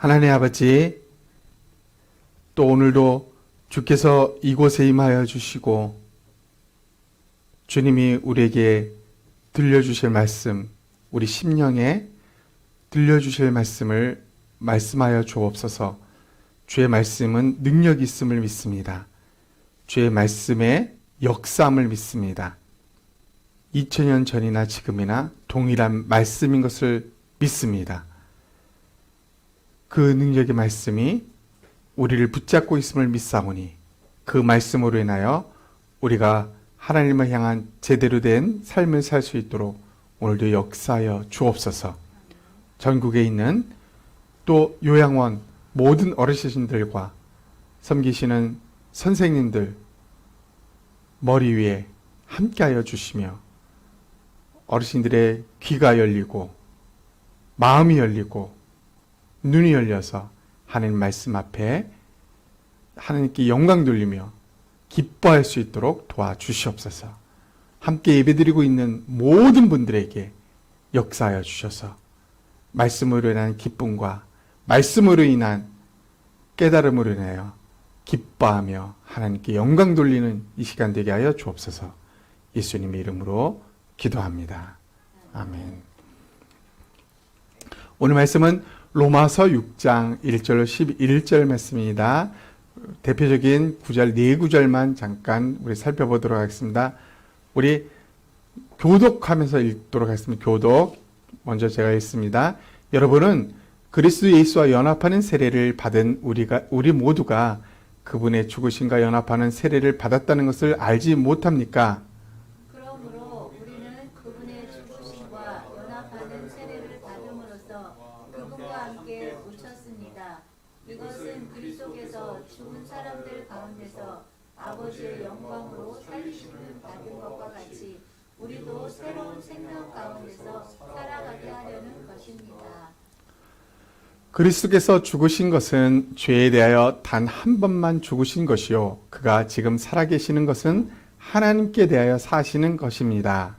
하나님 아버지, 또 오늘도 주께서 이곳에 임하여 주시고 주님이 우리에게 들려주실 말씀, 우리 심령에 들려주실 말씀을 말씀하여 주옵소서. 주의 말씀은 능력이 있음을 믿습니다. 주의 말씀에 역사함을 믿습니다. 2000년 전이나 지금이나 동일한 말씀인 것을 믿습니다. 그 능력의 말씀이 우리를 붙잡고 있음을 믿사오니 그 말씀으로 인하여 우리가 하나님을 향한 제대로 된 삶을 살 수 있도록 오늘도 역사하여 주옵소서. 전국에 있는 또 요양원 모든 어르신들과 섬기시는 선생님들 머리 위에 함께하여 주시며 어르신들의 귀가 열리고 마음이 열리고 눈이 열려서 하나님 말씀 앞에 하나님께 영광 돌리며 기뻐할 수 있도록 도와주시옵소서. 함께 예배드리고 있는 모든 분들에게 역사하여 주셔서 말씀으로 인한 기쁨과 말씀으로 인한 깨달음으로 인하여 기뻐하며 하나님께 영광 돌리는 이 시간 되게 하여 주옵소서. 예수님의 이름으로 기도합니다. 아멘. 오늘 말씀은 로마서 6장 1절로 11절 말씀입니다. 대표적인 구절, 4구절만 잠깐 우리 살펴보도록 하겠습니다. 우리 교독하면서 읽도록 하겠습니다. 교독. 먼저 제가 읽습니다. 여러분은 그리스도 예수와 연합하는 세례를 받은 우리 모두가 그분의 죽으심과 연합하는 세례를 받았다는 것을 알지 못합니까? 그러므로 우리는 그분의 죽으심과 연합하는 세례를 받음으로써 그분과 함께 묻혔습니다. 이것은 그리스도께서 죽은 사람들 가운데서 아버지의 영광으로 살리심을 받은 것과 같이 우리도 새로운 생명 가운데서 살아가게 하려는 것입니다. 그리스도께서 죽으신 것은 죄에 대하여 단 한 번만 죽으신 것이요 그가 지금 살아계시는 것은 하나님께 대하여 사시는 것입니다.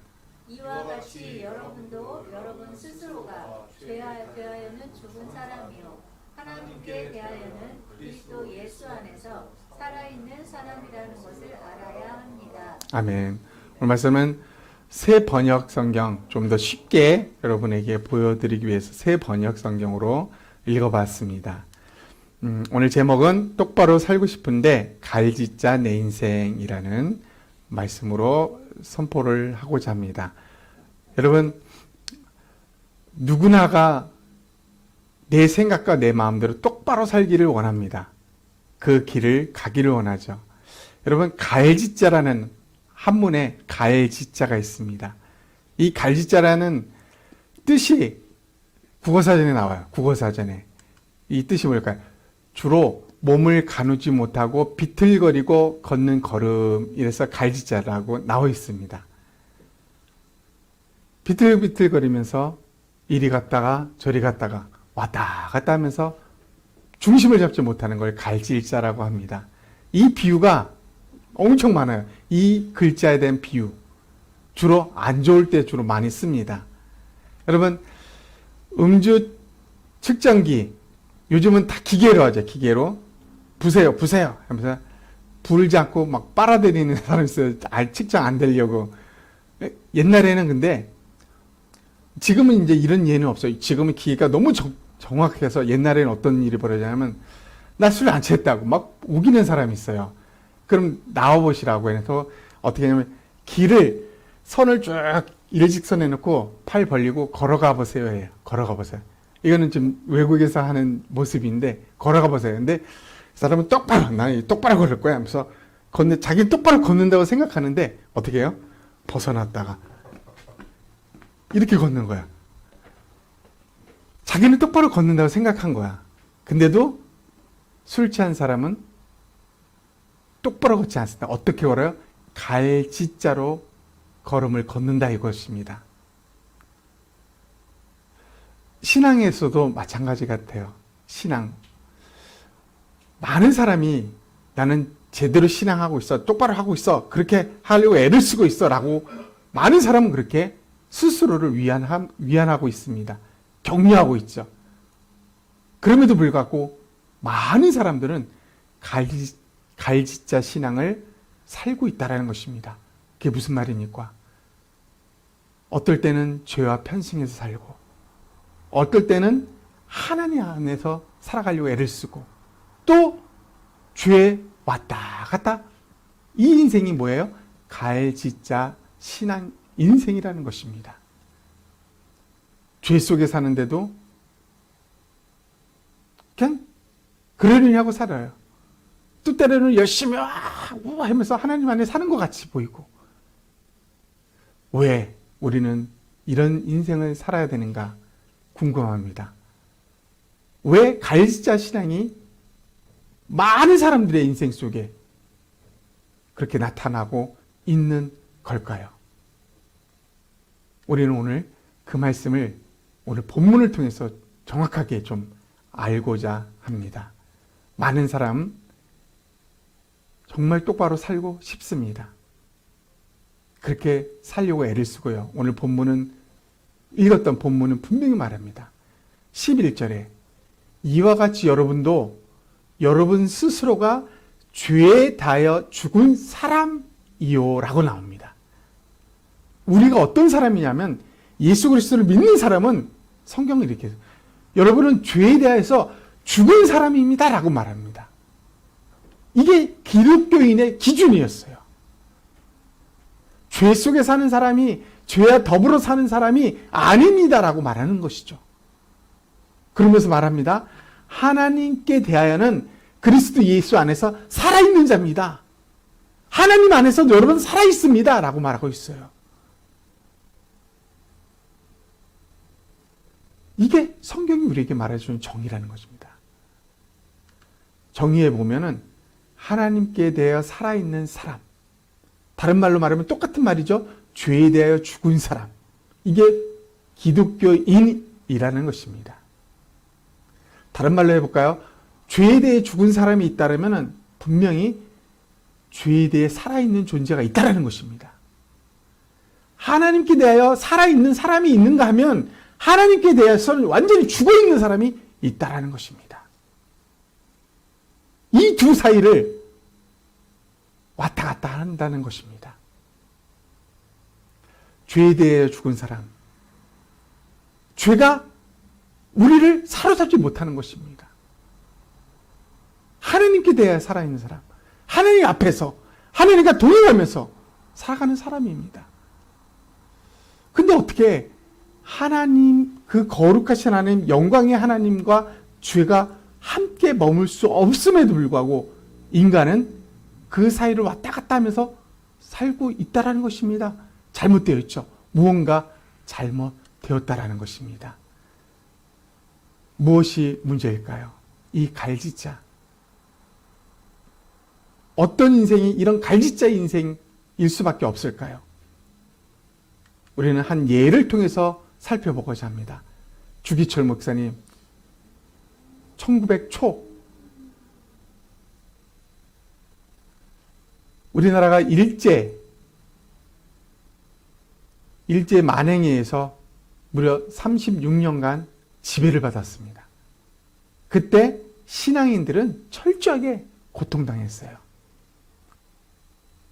이와 같이 여러분도 여러분 스스로가 죄에 대하여는 죽은 사람이요 하나님께 대하여는 그리스도 예수 안에서 살아있는 사람이라는 것을 알아야 합니다. 아멘. 오늘 말씀은 새 번역 성경, 좀 더 쉽게 여러분에게 보여드리기 위해서 새 번역 성경으로 읽어봤습니다. 오늘 제목은 똑바로 살고 싶은데 갈짓자 내 인생이라는 말씀으로 선포를 하고자 합니다. 여러분, 누구나가 내 생각과 내 마음대로 똑바로 살기를 원합니다. 그 길을 가기를 원하죠. 여러분, 갈짓자라는 한문에 갈짓자가 있습니다. 이 갈짓자라는 뜻이 국어사전에 나와요. 국어사전에. 이 뜻이 뭘까요? 주로 몸을 가누지 못하고 비틀거리고 걷는 걸음, 이래서 갈짓자라고 나와 있습니다. 비틀비틀거리면서 이리 갔다가 저리 갔다가 왔다 갔다 하면서 중심을 잡지 못하는 걸 갈짓자라고 합니다. 이 비유가 엄청 많아요. 이 글자에 대한 비유. 주로 안 좋을 때 주로 많이 씁니다. 여러분, 음주 측정기 요즘은 다 기계로 하죠. 기계로 부세요 하면서 불 잡고 막 빨아들이는 사람이 있어요. 측정 안 되려고. 옛날에는 근데 지금은 이제 이런 예는 없어요. 지금은 기계가 너무 정확해서 옛날에는 어떤 일이 벌어지냐면 나 술 안 취했다고 막 우기는 사람이 있어요. 그럼 나와보시라고 해서 어떻게 하냐면 선을 쭉 일직선에 놓고 팔 벌리고 걸어가 보세요 해요. 걸어가 보세요. 이거는 좀 외국에서 하는 모습인데 걸어가 보세요. 근데 사람은 나는 똑바로 걸을 거야 하면서 자기는 똑바로 걷는다고 생각하는데 어떻게 해요? 벗어났다가 이렇게 걷는 거야. 자기는 똑바로 걷는다고 생각한 거야. 근데도 술 취한 사람은 똑바로 걷지 않습니다. 어떻게 걸어요? 갈짓자로 걸음을 걷는다 이것입니다. 신앙에서도 마찬가지 같아요. 신앙. 많은 사람이 나는 제대로 신앙하고 있어. 똑바로 하고 있어. 그렇게 하려고 애를 쓰고 있어. 라고 많은 사람은 그렇게 스스로를 위안하고 있습니다. 격려하고 있죠. 그럼에도 불구하고 많은 사람들은 갈지자 신앙을 살고 있다는 것입니다. 그게 무슨 말입니까? 어떨 때는 죄와 편승해서 살고, 어떨 때는 하나님 안에서 살아가려고 애를 쓰고, 또 죄에 왔다 갔다. 이 인생이 뭐예요? 갈지자 신앙 인생이라는 것입니다. 죄 속에 사는데도 그냥 그러려니 하고 살아요. 또 때로는 열심히 하면서 하나님 안에 사는 것 같이 보이고. 왜 우리는 이런 인생을 살아야 되는가 궁금합니다. 왜 갈지자 신앙이 많은 사람들의 인생 속에 그렇게 나타나고 있는 걸까요? 우리는 오늘 그 말씀을 오늘 본문을 통해서 정확하게 좀 알고자 합니다. 많은 사람 정말 똑바로 살고 싶습니다. 그렇게 살려고 애를 쓰고요. 오늘 본문은 읽었던 본문은 분명히 말합니다. 11절에 이와 같이 여러분도 여러분 스스로가 죄에 대하여 죽은 사람이요 라고 나옵니다. 우리가 어떤 사람이냐면 예수 그리스도를 믿는 사람은 성경을 이렇게 해서 여러분은 죄에 대해서 죽은 사람입니다 라고 말합니다. 이게 기독교인의 기준이었어요. 죄 속에 사는 사람이 죄와 더불어 사는 사람이 아닙니다라고 말하는 것이죠. 그러면서 말합니다. 하나님께 대하여는 그리스도 예수 안에서 살아있는 자입니다. 하나님 안에서 여러분 살아있습니다 라고 말하고 있어요. 이게 성경이 우리에게 말해주는 정의라는 것입니다. 정의에 보면은 하나님께 대하여 살아있는 사람, 다른 말로 말하면 똑같은 말이죠. 죄에 대하여 죽은 사람, 이게 기독교인이라는 것입니다. 다른 말로 해볼까요? 죄에 대해 죽은 사람이 있다면 분명히 죄에 대해 살아있는 존재가 있다는 것입니다. 하나님께 대하여 살아있는 사람이 있는가 하면 하나님께 대해서는 완전히 죽어있는 사람이 있다는 것입니다. 이 두 사이를 왔다 갔다 한다는 것입니다. 죄에 대해 죽은 사람, 죄가 우리를 사로잡지 못하는 것입니다. 하나님께 대해 살아있는 사람, 하나님 앞에서 하나님과 동행하면서 살아가는 사람입니다. 근데 어떻게 하나님, 그 거룩하신 하나님, 영광의 하나님과 죄가 함께 머물 수 없음에도 불구하고 인간은 그 사이를 왔다 갔다 하면서 살고 있다는 것입니다. 잘못되어 있죠. 무언가 잘못되었다라는 것입니다. 무엇이 문제일까요? 이 갈지자. 어떤 인생이 이런 갈지자 인생일 수밖에 없을까요? 우리는 한 예를 통해서 살펴보고자 합니다. 주기철 목사님, 1900 초 우리나라가 일제 만행에 무려 36년간 지배를 받았습니다. 그때 신앙인들은 철저하게 고통당했어요.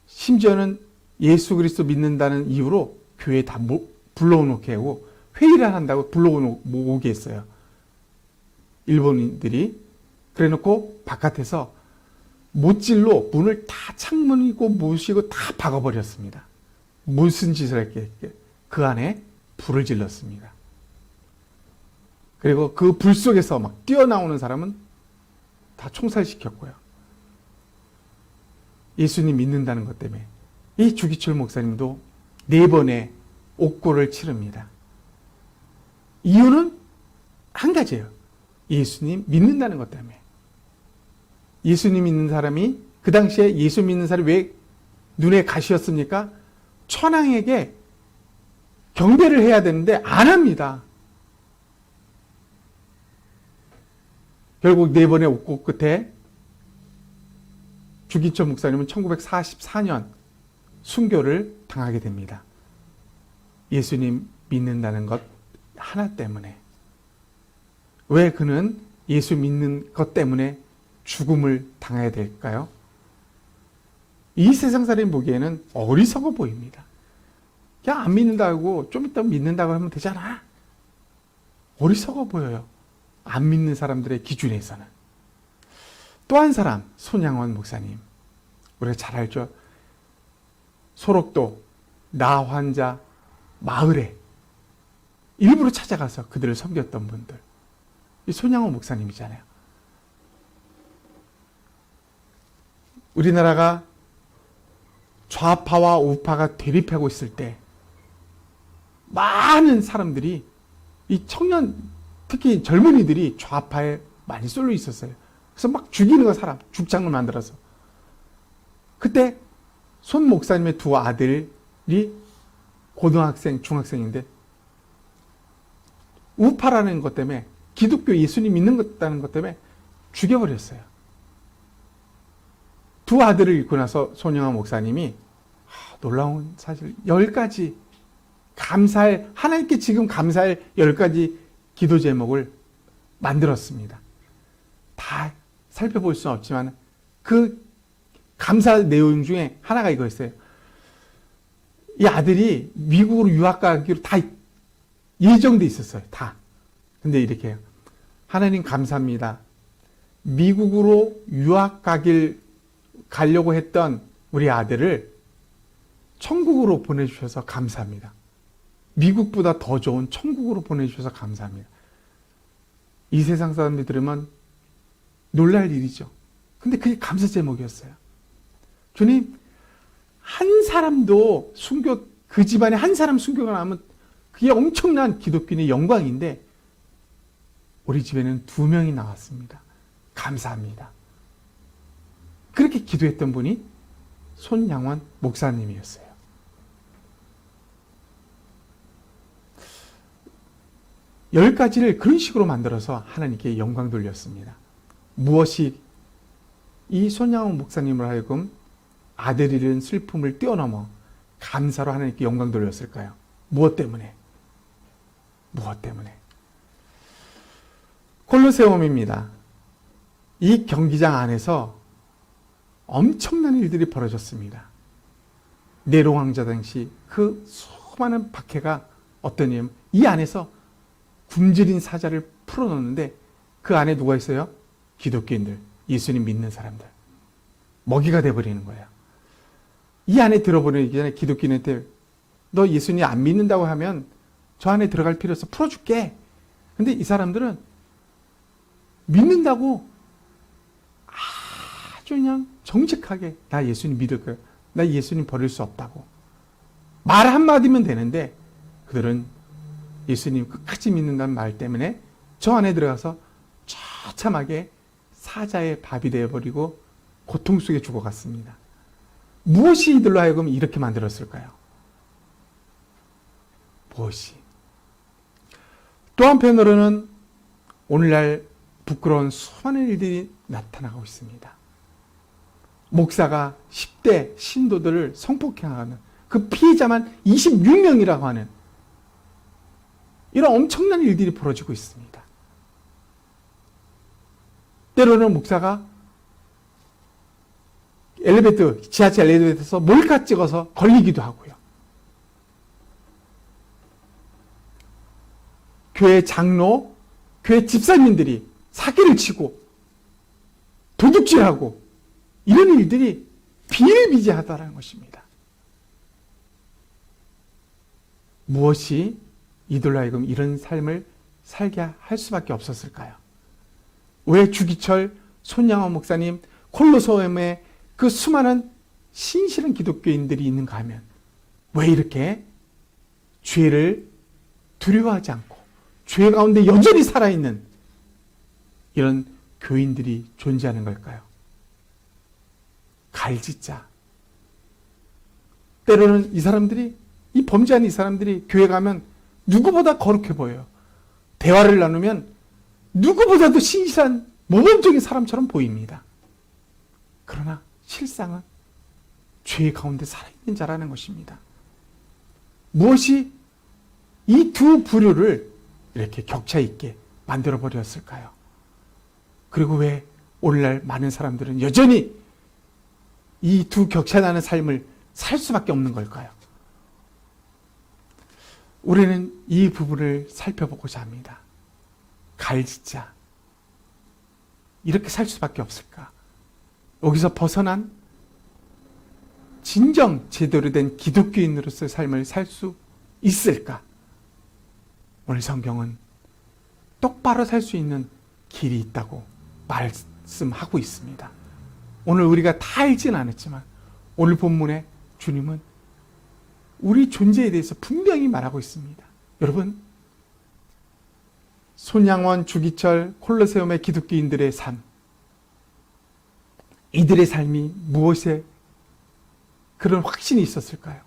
심지어는 예수 그리스도 믿는다는 이유로 교회에 다 불러오게 하고 회의를 한다고 불러오게 했어요. 일본인들이. 그래놓고 바깥에서 못질로 문을 다 창문이고 못이고 다 박아버렸습니다. 무슨 짓을 했겠게? 그 안에 불을 질렀습니다. 그리고 그 불 속에서 막 뛰어나오는 사람은 다 총살시켰고요. 예수님 믿는다는 것 때문에 이 주기철 목사님도 4번의 옥고를 치릅니다. 이유는 한 가지예요. 예수님 믿는다는 것 때문에. 예수님 믿는 사람이, 그 당시에 예수 믿는 사람이 왜 눈에 가시였습니까? 천황에게 경배를 해야 되는데 안 합니다. 결국 4번의 옥고 끝에 주기철 목사님은 1944년 순교를 당하게 됩니다. 예수님 믿는다는 것 하나 때문에. 왜 그는 예수 믿는 것 때문에 죽음을 당해야 될까요? 이 세상 사람이 보기에는 어리석어 보입니다. 그냥 안 믿는다고 좀 이따 믿는다고 하면 되잖아. 어리석어 보여요. 안 믿는 사람들의 기준에서는. 또 한 사람, 손양원 목사님. 우리가 잘 알죠? 소록도 나 환자 마을에 일부러 찾아가서 그들을 섬겼던 분들. 이 손양원 목사님이잖아요. 우리나라가 좌파와 우파가 대립하고 있을 때 많은 사람들이 이 청년, 특히 젊은이들이 좌파에 많이 쏠려 있었어요. 그래서 막 죽이는 거 사람, 죽장을 만들어서. 그때 손 목사님의 두 아들이 고등학생, 중학생인데 우파라는 것 때문에 기독교 예수님 믿는 것다는 것 때문에 죽여버렸어요. 두 아들을 잃고 나서 손영환 목사님이 놀라운 사실 10가지 감사할, 하나님께 지금 감사할 10가지 기도 제목을 만들었습니다. 다 살펴볼 수는 없지만 그 감사 내용 중에 하나가 이거였어요. 이 아들이 미국으로 유학 가기로 다 예정돼 있었어요. 다. 근데 이렇게 해요. 하나님 감사합니다. 미국으로 유학 가려고 했던 우리 아들을 천국으로 보내주셔서 감사합니다. 미국보다 더 좋은 천국으로 보내주셔서 감사합니다. 이 세상 사람들이 들으면 놀랄 일이죠. 근데 그게 감사 제목이었어요. 주님, 한 사람도 그 집안에 한 사람 순교가 나면 그게 엄청난 기독교인의 영광인데 우리 집에는 2명이 나왔습니다. 감사합니다. 그렇게 기도했던 분이 손양원 목사님이었어요. 열 가지를 그런 식으로 만들어서 하나님께 영광 돌렸습니다. 무엇이 이 손양원 목사님을 하여금 아들 잃은 슬픔을 뛰어넘어 감사로 하나님께 영광 돌렸을까요? 무엇 때문에? 무엇 때문에? 콜로세움입니다. 이 경기장 안에서 엄청난 일들이 벌어졌습니다. 네로 왕자 당시 그 수많은 박해가 어떤 일이냐면 이 안에서 굶주린 사자를 풀어놓는데 그 안에 누가 있어요? 기독교인들, 예수님 믿는 사람들. 먹이가 돼버리는 거예요. 이 안에 들어버리기 전에 기독교인한테 너 예수님 안 믿는다고 하면 저 안에 들어갈 필요 없어. 풀어줄게. 근데 이 사람들은 믿는다고 아주 그냥 정직하게 나 예수님 믿을 거야. 나 예수님 버릴 수 없다고. 말 한마디면 되는데 그들은 예수님 끝까지 믿는다는 말 때문에 저 안에 들어가서 처참하게 사자의 밥이 되어버리고 고통 속에 죽어갔습니다. 무엇이 이들로 하여금 이렇게 만들었을까요? 무엇이? 또 한편으로는 오늘날 부끄러운 수많은 일들이 나타나고 있습니다. 목사가 10대 신도들을 성폭행하는 그 피해자만 26명이라고 하는 이런 엄청난 일들이 벌어지고 있습니다. 때로는 목사가 지하철 엘리베이터에서 몰카 찍어서 걸리기도 하고요. 교회 장로, 교회 집사님들이 사기를 치고 도둑질하고 이런 일들이 비일비재하다는 것입니다. 무엇이 이들로 하여금 이런 삶을 살게 할 수밖에 없었을까요? 왜 주기철, 손양원 목사님, 콜로세움에 그 수많은 신실한 기독교인들이 있는가 하면 왜 이렇게 죄를 두려워하지 않고 죄 가운데 여전히 살아있는 이런 교인들이 존재하는 걸까요? 갈짓자. 때로는 이 범죄한 이 사람들이 교회 가면 누구보다 거룩해 보여요. 대화를 나누면 누구보다도 신실한 모범적인 사람처럼 보입니다. 그러나 실상은 죄 가운데 살아있는 자라는 것입니다. 무엇이 이 두 부류를 이렇게 격차 있게 만들어 버렸을까요? 그리고 왜 오늘날 많은 사람들은 여전히 이 두 격차나는 삶을 살 수밖에 없는 걸까요? 우리는 이 부분을 살펴보고자 합니다. 갈짓자. 이렇게 살 수밖에 없을까? 여기서 벗어난 진정 제대로 된 기독교인으로서의 삶을 살 수 있을까? 오늘 성경은 똑바로 살 수 있는 길이 있다고 말씀하고 있습니다. 오늘 우리가 다 알지는 않았지만 오늘 본문에 주님은 우리 존재에 대해서 분명히 말하고 있습니다. 여러분, 손양원, 주기철, 콜로세움의 기독교인들의 삶, 이들의 삶이 무엇에 그런 확신이 있었을까요?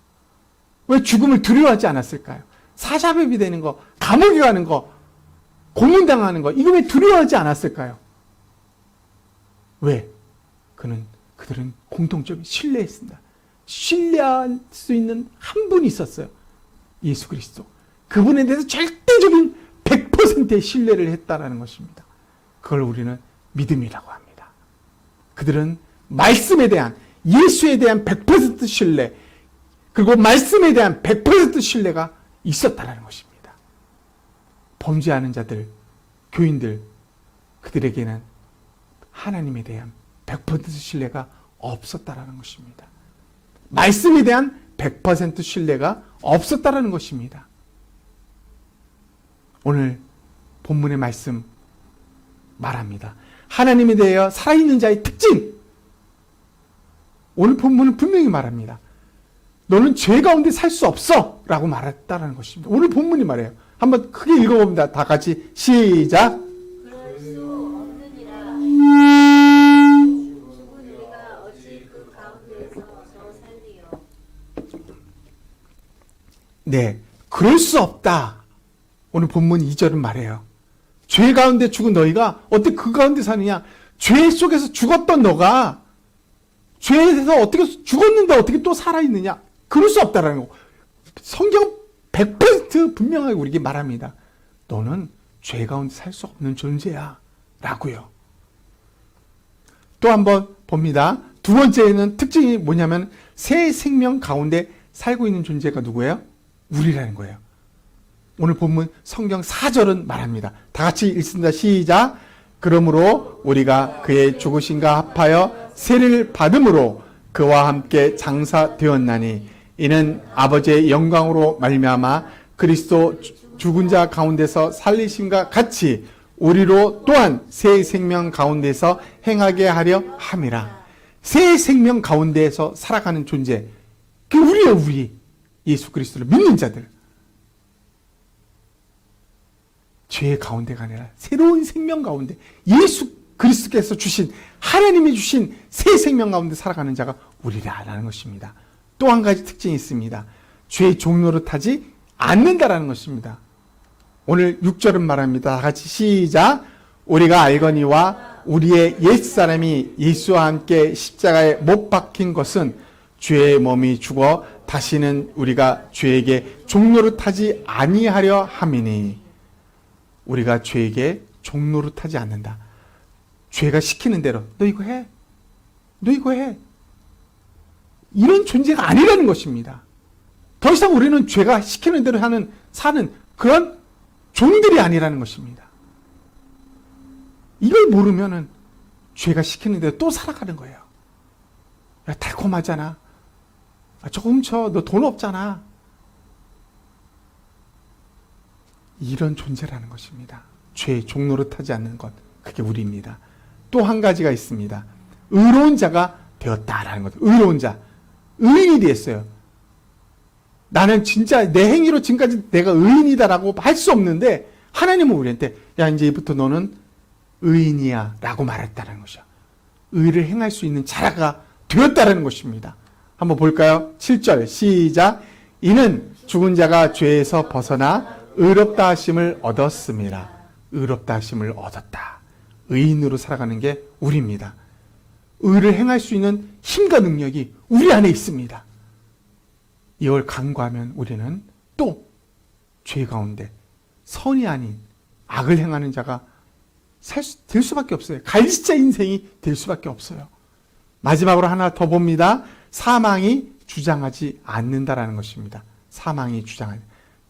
왜 죽음을 두려워하지 않았을까요? 사자배비 되는 거, 감옥에 가는 거, 고문당하는 거, 이거 왜 두려워하지 않았을까요? 왜? 그들은 공통점이 신뢰했습니다. 신뢰할 수 있는 한 분이 있었어요. 예수 그리스도. 그분에 대해서 절대적인 100%의 신뢰를 했다라는 것입니다. 그걸 우리는 믿음이라고 합니다. 그들은 말씀에 대한, 예수에 대한 100% 신뢰, 그리고 말씀에 대한 100% 신뢰가 있었다라는 것입니다. 범죄하는 자들, 교인들, 그들에게는 하나님에 대한 100% 신뢰가 없었다라는 것입니다. 말씀에 대한 100% 신뢰가 없었다라는 것입니다. 오늘 본문의 말씀 말합니다. 하나님에 대하여 살아있는 자의 특징. 오늘 본문은 분명히 말합니다. 너는 죄 가운데 살 수 없어 라고 말했다라는 것입니다. 오늘 본문이 말해요. 한번 크게 읽어봅니다. 다 같이 시작. 그럴 수 없느니라. 죽은 우리가 어찌 그 가운데에서 더 살리요. 네, 그럴 수 없다. 오늘 본문 2절은 말해요. 죄 가운데 죽은 너희가 어떻게 그 가운데 사느냐? 죄 속에서 죽었던 너가 죄에서 어떻게 죽었는데 어떻게 또 살아있느냐? 그럴 수 없다라는 거. 성경 100% 분명하게 우리에게 말합니다. 너는 죄 가운데 살 수 없는 존재야 라고요. 또 한번 봅니다. 두 번째는 특징이 뭐냐면 새 생명 가운데 살고 있는 존재가 누구예요? 우리라는 거예요. 오늘 본문 성경 4절은 말합니다. 다 같이 읽습니다. 시작. 그러므로 우리가 그의 죽으심과 합하여 세를 받음으로 그와 함께 장사되었나니 이는 아버지의 영광으로 말미암아 그리스도 죽은 자 가운데서 살리심과 같이 우리로 또한 새 생명 가운데서 행하게 하려 함이라. 새 생명 가운데에서 살아가는 존재, 그게 우리예요. 우리 예수 그리스도를 믿는 자들. 죄 가운데가 아니라 새로운 생명 가운데 예수 그리스도께서 주신, 하나님이 주신 새 생명 가운데 살아가는 자가 우리라라는 것입니다. 또 한 가지 특징이 있습니다. 죄의 종로로 타지 않는다라는 것입니다. 오늘 6절은 말합니다. 다 같이 시작. 우리가 알거니와 우리의 옛사람이 예수와 함께 십자가에 못 박힌 것은 죄의 몸이 죽어 다시는 우리가 죄에게 종로로 타지 아니하려 함이니. 우리가 죄에게 종로로 타지 않는다. 죄가 시키는 대로 너 이거 해. 너 이거 해. 이런 존재가 아니라는 것입니다. 더 이상 우리는 죄가 시키는 대로 사는 그런 종들이 아니라는 것입니다. 이걸 모르면은 죄가 시키는 대로 또 살아가는 거예요. 야, 달콤하잖아. 저거 훔쳐. 너 돈 없잖아. 이런 존재라는 것입니다. 죄의 종로로 타지 않는 것, 그게 우리입니다. 또 한 가지가 있습니다. 의로운 자가 되었다라는 것. 의로운 자. 의인이 됐어요. 나는 진짜 내 행위로 지금까지 내가 의인이다라고 할 수 없는데 하나님은 우리한테 야, 이제부터 너는 의인이야 라고 말했다는 것이야. 의를 행할 수 있는 자가 되었다는 것입니다. 한번 볼까요? 7절 시작. 이는 죽은 자가 죄에서 벗어나 의롭다 하심을 얻었습니다. 의롭다 하심을 얻었다. 의인으로 살아가는 게 우리입니다. 의를 행할 수 있는 힘과 능력이 우리 안에 있습니다. 이걸 간구하면 우리는 또 죄 가운데 선이 아닌 악을 행하는 자가 될 수밖에 없어요. 갈지자 인생이 될 수밖에 없어요. 마지막으로 하나 더 봅니다. 사망이 주장하지 않는다라는 것입니다. 사망이 주장하는.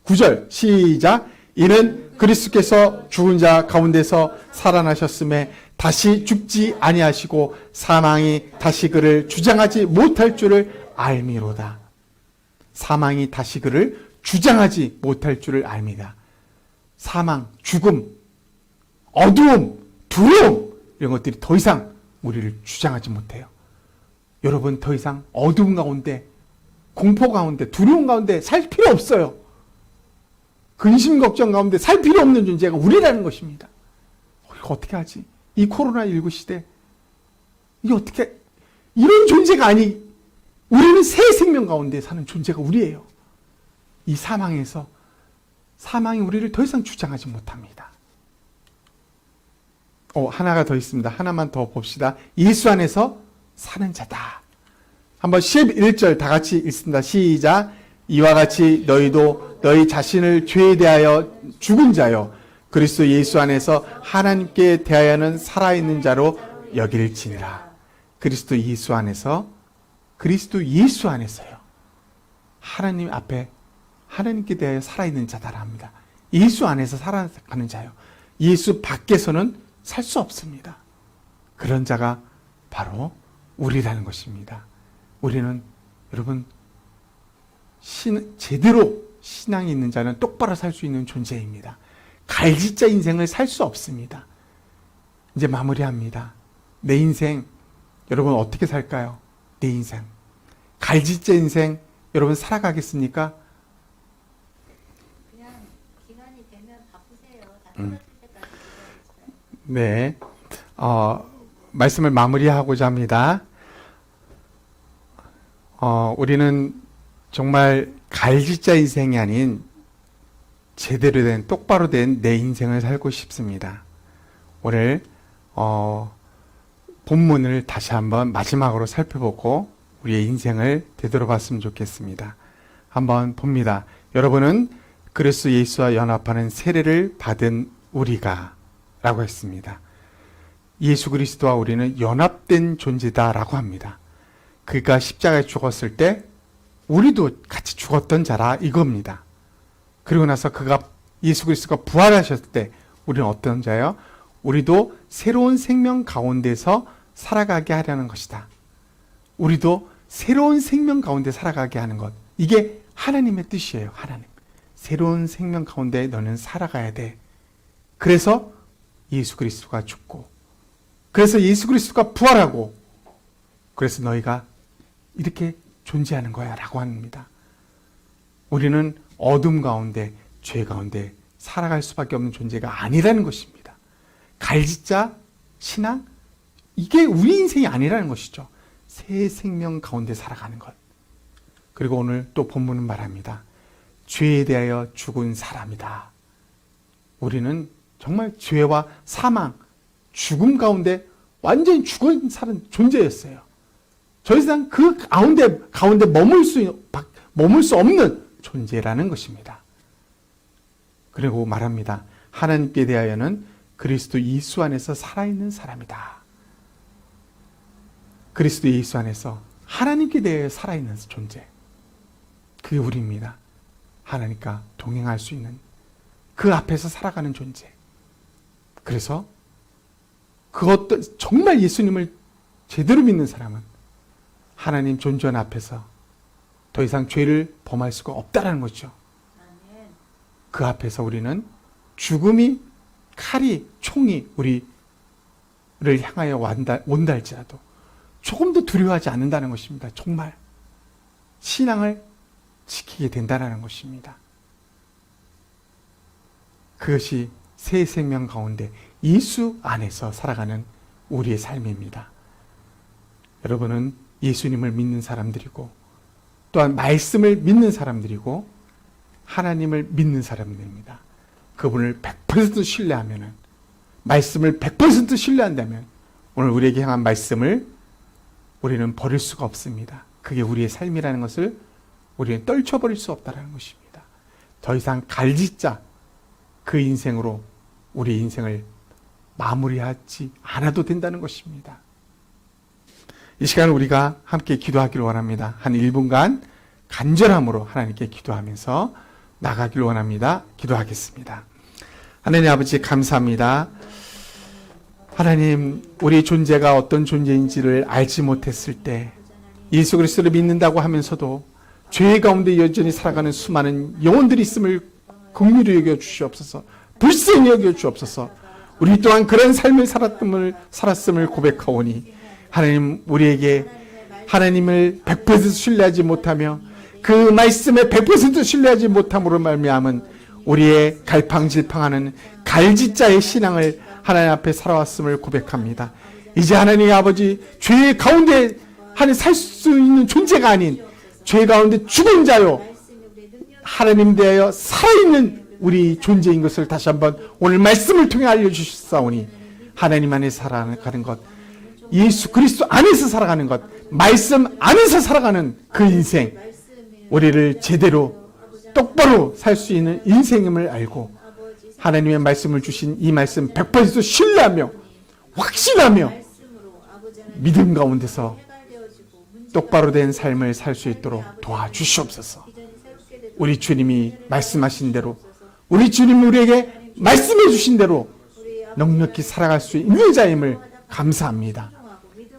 9절 시작. 이는 그리스도께서 죽은 자 가운데서 살아나셨음에 다시 죽지 아니하시고 사망이 다시 그를 주장하지 못할 줄을 알미로다. 사망이 다시 그를 주장하지 못할 줄을 압니다. 사망, 죽음, 어두움, 두려움 이런 것들이 더 이상 우리를 주장하지 못해요. 여러분 더 이상 어두움 가운데, 공포 가운데, 두려움 가운데 살 필요 없어요. 근심 걱정 가운데 살 필요 없는 존재가 우리라는 것입니다. 이거 어떻게 하지? 이 코로나19 시대 이게 어떻게 이런 존재가 아니, 우리는 새 생명 가운데 사는 존재가 우리예요. 이 사망에서 사망이 우리를 더 이상 주장하지 못합니다. 하나가 더 있습니다. 하나만 더 봅시다. 예수 안에서 사는 자다. 한번 11절 다 같이 읽습니다. 시작. 이와 같이 너희도 너희 자신을 죄에 대하여 죽은 자요 그리스도 예수 안에서 하나님께 대하여는 살아있는 자로 여길지니라. 그리스도 예수 안에서요. 하나님 앞에 하나님께 대하여 살아있는 자다라 합니다. 예수 안에서 살아가는 자요. 예수 밖에서는 살 수 없습니다. 그런 자가 바로 우리라는 것입니다. 우리는 여러분 제대로 신앙이 있는 자는 똑바로 살 수 있는 존재입니다. 갈지자 인생을 살 수 없습니다. 이제 마무리합니다. 내 인생 여러분 어떻게 살까요? 내 인생 갈지자 인생 여러분 살아가겠습니까? 그냥 기간이 되면 바쁘세요. 다 끝났을 때까지 기다리세요. 네, 말씀을 마무리하고자 합니다. 우리는 정말 갈지자 인생이 아닌 제대로 된 똑바로 된 내 인생을 살고 싶습니다. 오늘 본문을 다시 한번 마지막으로 살펴보고 우리의 인생을 되돌아봤으면 좋겠습니다. 한번 봅니다. 여러분은 그리스도 예수와 연합하는 세례를 받은 우리가 라고 했습니다. 예수 그리스도와 우리는 연합된 존재다라고 합니다. 그가 십자가에 죽었을 때 우리도 같이 죽었던 자라 이겁니다. 그리고 나서 예수 그리스도가 부활하셨을 때 우리는 어떤 자예요? 우리도 새로운 생명 가운데서 살아가게 하려는 것이다. 우리도 새로운 생명 가운데 살아가게 하는 것. 이게 하나님의 뜻이에요. 하나님. 새로운 생명 가운데 너는 살아가야 돼. 그래서 예수 그리스도가 죽고, 그래서 예수 그리스도가 부활하고, 그래서 너희가 이렇게 존재하는 거야 라고 합니다. 우리는 어둠 가운데, 죄 가운데 살아갈 수밖에 없는 존재가 아니라는 것입니다. 갈지자 신앙? 이게 우리 인생이 아니라는 것이죠. 새 생명 가운데 살아가는 것. 그리고 오늘 또 본문은 말합니다. 죄에 대하여 죽은 사람이다. 우리는 정말 죄와 사망, 죽음 가운데 완전히 죽은 사람 존재였어요. 더 이상 그 가운데 머물 수 없는 존재라는 것입니다. 그리고 말합니다. 하나님께 대하여는 그리스도 예수 안에서 살아있는 사람이다. 그리스도 예수 안에서 하나님께 대하여 살아있는 존재. 그게 우리입니다. 하나님과 동행할 수 있는 그 앞에서 살아가는 존재. 그래서 정말 예수님을 제대로 믿는 사람은 하나님 존전 앞에서 더 이상 죄를 범할 수가 없다는 거죠. 그 앞에서 우리는 죽음이, 칼이, 총이 우리를 향하여 온다 할지라도 조금도 두려워하지 않는다는 것입니다. 정말 신앙을 지키게 된다는 것입니다. 그것이 새 생명 가운데 예수 안에서 살아가는 우리의 삶입니다. 여러분은 예수님을 믿는 사람들이고 또한 말씀을 믿는 사람들이고 하나님을 믿는 사람들입니다. 그분을 100% 신뢰하면은, 말씀을 100% 신뢰한다면 오늘 우리에게 향한 말씀을 우리는 버릴 수가 없습니다. 그게 우리의 삶이라는 것을 우리는 떨쳐버릴 수 없다는 것입니다. 더 이상 갈지자 그 인생으로 우리 인생을 마무리하지 않아도 된다는 것입니다. 이 시간 우리가 함께 기도하기를 원합니다. 한 1분간 간절함으로 하나님께 기도하면서 나가기를 원합니다. 기도하겠습니다. 하나님 아버지 감사합니다. 하나님, 우리 존재가 어떤 존재인지를 알지 못했을 때 예수 그리스도를 믿는다고 하면서도 죄 가운데 여전히 살아가는 수많은 영혼들이 있음을 긍휼히 여겨 주시옵소서. 불쌍히 여겨 주옵소서. 우리 또한 그런 삶을 살았음을 고백하오니 하나님, 우리에게 하나님을 100% 신뢰하지 못하며 그 말씀에 100% 신뢰하지 못함으로 말미암은 우리의 갈팡질팡하는 갈지자의 신앙을 하나님 앞에 살아왔음을 고백합니다. 이제 하나님 아버지, 죄 가운데 살 수 있는 존재가 아닌 죄 가운데 죽은 자요 하나님 대하여 살아있는 우리 존재인 것을 다시 한번 오늘 말씀을 통해 알려주셨사오니 하나님 안에 살아가는 것, 예수 그리스도 안에서 살아가는 것, 말씀 안에서 살아가는 그 인생, 우리를 제대로 똑바로 살 수 있는 인생임을 알고 하나님의 말씀을 주신 이 말씀 100% 신뢰하며 확신하며 믿음 가운데서 똑바로 된 삶을 살 수 있도록 도와주시옵소서. 우리 주님이 말씀하신 대로, 우리 주님이 우리에게 말씀해 주신 대로 넉넉히 살아갈 수 있는 자임을 감사합니다.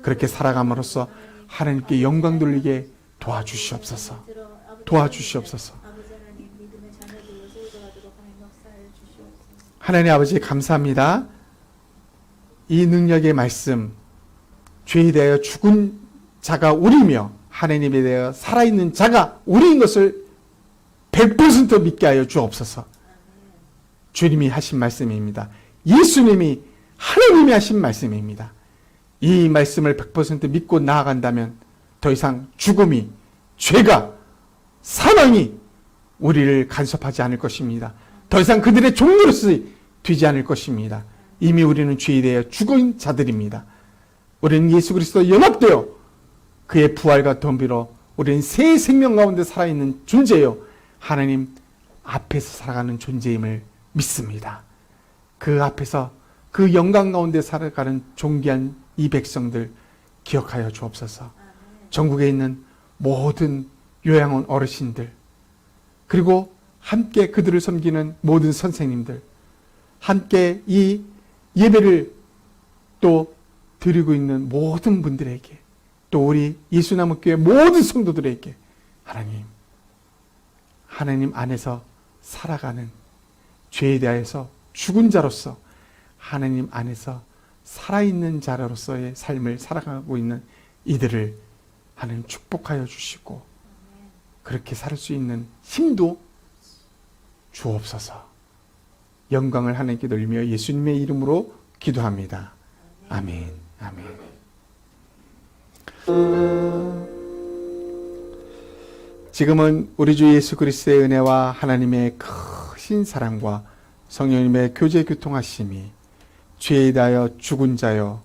그렇게 살아감으로써 하나님께 영광 돌리게 도와주시옵소서. 도와주시옵소서. 하나님 아버지 감사합니다. 이 능력의 말씀, 죄에 대하여 죽은 자가 우리며 하나님에 대하여 살아있는 자가 우리인 것을 100% 믿게 하여 주옵소서. 주님이 하신 말씀입니다. 예수님이 하나님이 하신 말씀입니다. 이 말씀을 100% 믿고 나아간다면 더 이상 죽음이, 죄가, 사망이 우리를 간섭하지 않을 것입니다. 더 이상 그들의 종로로서 되지 않을 것입니다. 이미 우리는 죄에 대해 죽은 자들입니다. 우리는 예수 그리스도 연합되어 그의 부활과 덤비로 우리는 새 생명 가운데 살아있는 존재요 하나님 앞에서 살아가는 존재임을 믿습니다. 그 앞에서 그 영광 가운데 살아가는 존귀한 이 백성들 기억하여 주옵소서. 전국에 있는 모든 요양원 어르신들, 그리고 함께 그들을 섬기는 모든 선생님들, 함께 이 예배를 또 드리고 있는 모든 분들에게, 또 우리 예수나무교회 모든 성도들에게 하나님 안에서 살아가는, 죄에 대해서 죽은 자로서 하나님 안에서 살아있는 자로서의 삶을 살아가고 있는 이들을 하나님 축복하여 주시고 그렇게 살 수 있는 힘도 주옵소서. 영광을 하나님께 돌리며 예수님의 이름으로 기도합니다. 아멘. 아멘. 지금은 우리 주 예수 그리스도의 은혜와 하나님의 크신 사랑과 성령님의 교제 교통하심이 죄에 대하여 죽은 자요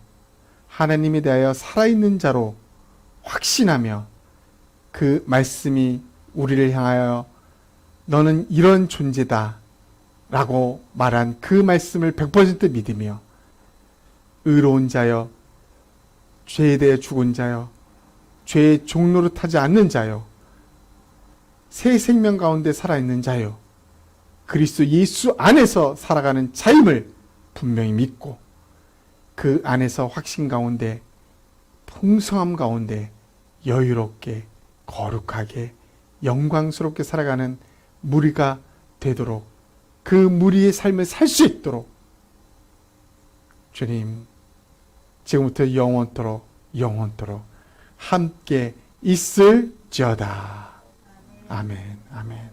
하나님에 대하여 살아있는 자로 확신하며 그 말씀이 우리를 향하여 너는 이런 존재다 라고 말한 그 말씀을 100% 믿으며 의로운 자여, 죄에 대해 죽은 자여, 죄의 종로를 타지 않는 자여, 새 생명 가운데 살아있는 자여, 그리스도 예수 안에서 살아가는 자임을 분명히 믿고 그 안에서 확신 가운데, 풍성함 가운데 여유롭게, 거룩하게, 영광스럽게 살아가는 무리가 되도록, 그 무리의 삶을 살 수 있도록 주님 지금부터 영원토록 함께 있을지어다. 아멘. 아멘.